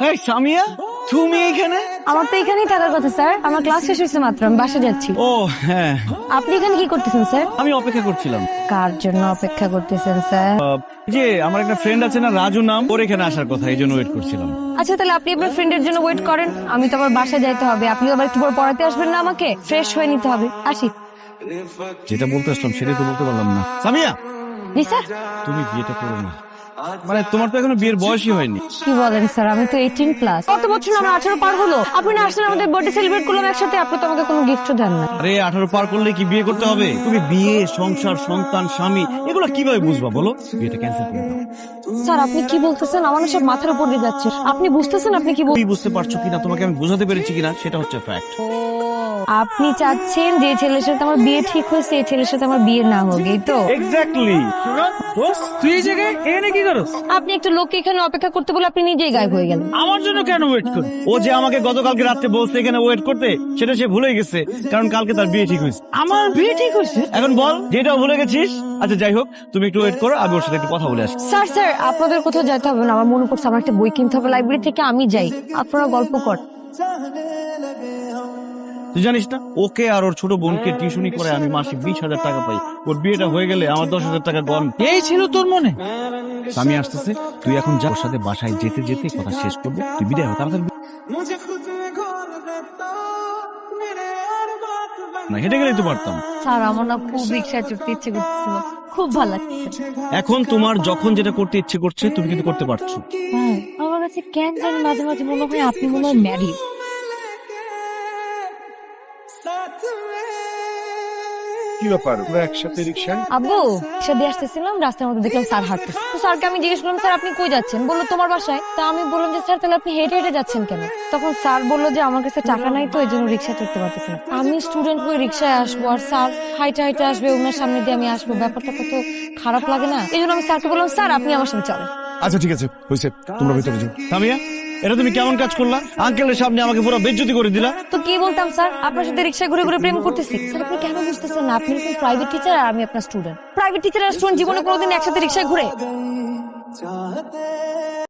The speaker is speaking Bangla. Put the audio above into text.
হ্যাঁ সামিয়া, তুমি এখানে? আমার তো এখানেই থাকার কথা স্যার, আমার ক্লাস শেষ হয়েছে মাত্র, আমি বাসা যাচ্ছি। ও হ্যাঁ, আপনি এখানে কি করতেছেন স্যার? আমি অপেক্ষা করছিলাম। কার জন্য অপেক্ষা করতেছেন স্যার? যে আমার একটা ফ্রেন্ড আছে না, রাজু নাম, ওর এখানে আসার কথা, এই জন্য ওয়েট করছিলাম। আচ্ছা তাহলে আপনি আপনার ফ্রেন্ডের জন্য ওয়েট করেন, আমি তো আবার বাসায় যাইতে হবে। আপনি আবার একটু পর পড়াতে আসবেন না, আমাকে ফ্রেশ হয়ে নিতে হবে। আসি। যেটা বলতে আসলাম সেটাই তো বলতে পারলাম না। সামিয়া, জি স্যার। তুমি বিয়েটা করো না, মানে তোমার তো এখনো বিয়ের বয়সই হয়নি। কি বলেন স্যার, আমি তো 18 প্লাস। কত বছর আমার 18 পার হলো। আপনি না আসলে আমাদের বার্থডে সেলিব্রেট করলাম একসাথে, আপনি তো আমাকে কোনো গিফটও দেন না। আরে 18 পার করলে কি বিয়ে করতে হবে? তুমি বিয়ে, সংসার, সন্তান, স্বামী এগুলো কিভাবে বুঝবা বলো? বিয়েটা ক্যান্সেল করে দাও। স্যার আপনি কি বলতেছেন? আমার না সব মাথার উপর দিয়ে যাচ্ছে। আপনি বুঝতেছেন আপনি কি তুমি বুঝতে পারছো কিনা, তোমাকে আমি বোঝাতে পেরেছি কিনা সেটা হচ্ছে ফ্যাক্ট। আপনি চাচ্ছেন যে ছেলের সাথে আমার বিয়ে ঠিক হয়েছে, এই ছেলের সাথে আমার বিয়ে না হোক, এই তো? এক্স্যাক্টলি। তুই এই জায়গায় এখানে কি করছ? আপনি একটা লোককে এখানে অপেক্ষা করতে বলে আপনি নিজেই গায়েব হয়ে গেলেন। আমার জন্য কেন ওয়েট কর? ও যে আমাকে গতকালকে রাতে বলছে এখানে ওয়েট করতে, সেটা সে ভুলে গেছে, কারণ কালকে তার বিয়ে ঠিক হয়েছে। আমার বিয়ে ঠিক হয়েছে? এখন বল যেটাও ভুলে গেছিস। আচ্ছা যাই হোক, তুমি একটু ওয়েট করো, আমি ওর সাথে একটু কথা বলে আসি। স্যার স্যার আপনাদের কোথাও যেতে হবে না, আমার মনে পড়ছে আমার একটা বই কিনতে হবে লাইব্রেরি থেকে, আমি যাই, আপনারা গল্প কর। তুই জানিস না, ওকে আর ওর ছোট বোনকে টিউশনি করে আমি মাসে 20,000 টাকা পাই। ওর বিয়েটা হয়ে গেলে আমার 10,000 টাকা গন। এই ছিল তোর মনে? স্বামী আসতেছে, তুই এখন যা, ওর সাথে বাসায় যেতে যেতে কথা শেষ করবো, তুই বিদায় হ তাড়াতাড়ি। না হেঁটে গেলেই তো পারতাম। স্যার আমার না খুব রিক্সায় চড়তে ইচ্ছে করতেছিল, খুব ভালো লাগছে। এখন তোমার যখন যেটা করতে ইচ্ছে করছে তুমি কিন্তু করতে পারছো। হ্যাঁ, আমার কাছে কেন জানি মাঝে মাঝে মনে হয় আপনি মনে হয় ম্যারিড। কি ব্যাপার, ওরা একসাথে রিক্সায়? আব্বু রিক্সা দিয়ে আসতেছিলাম, রাস্তার মধ্যে দেখলাম স্যার হাঁটতেছে। তো স্যারকে আমি জিজ্ঞেস করলাম স্যার আপনি কই যাচ্ছেন? বললো তোমার বাসায়। তা আমি বললাম যে স্যার তাহলে আপনি হেঁটে হেঁটে যাচ্ছেন কেন? তখন স্যার বললো যে আমার কাছে টাকা নাই, তো এই জন্য রিক্সা চড়তে পারতেছি না। আমি স্টুডেন্ট হয়ে রিক্সায় আসবো আর স্যার হাইটে হাইটে আসবে, ওনার সামনে দিয়ে আমি আসবো, ব্যাপারটা কত খারাপ লাগে না? এই জন্য আমি স্যারকে বললাম স্যার আপনি আমার সাথে চলেন। আচ্ছা ঠিক আছে, হয়েছে, তোমরা ভিতরে যাও। সামিয়া, এটা তুমি কেমন কাজ করলা? আঙ্কেলের সামনে আমাকে পুরো বেজ্জতি করে দিলা। তো কি বলতাম স্যার, আপনার সাথে রিক্সায় ঘুরে ঘুরে প্রেম করতেছি। স্যার আপনি কেন বুঝতেছেন না? আপনি এরকম প্রাইভেট টিচার আর আমি আপনার স্টুডেন্ট। প্রাইভেট টিচার আর স্টুডেন্ট জীবনে কোনোদিন একসাথে রিক্সায় ঘুরে?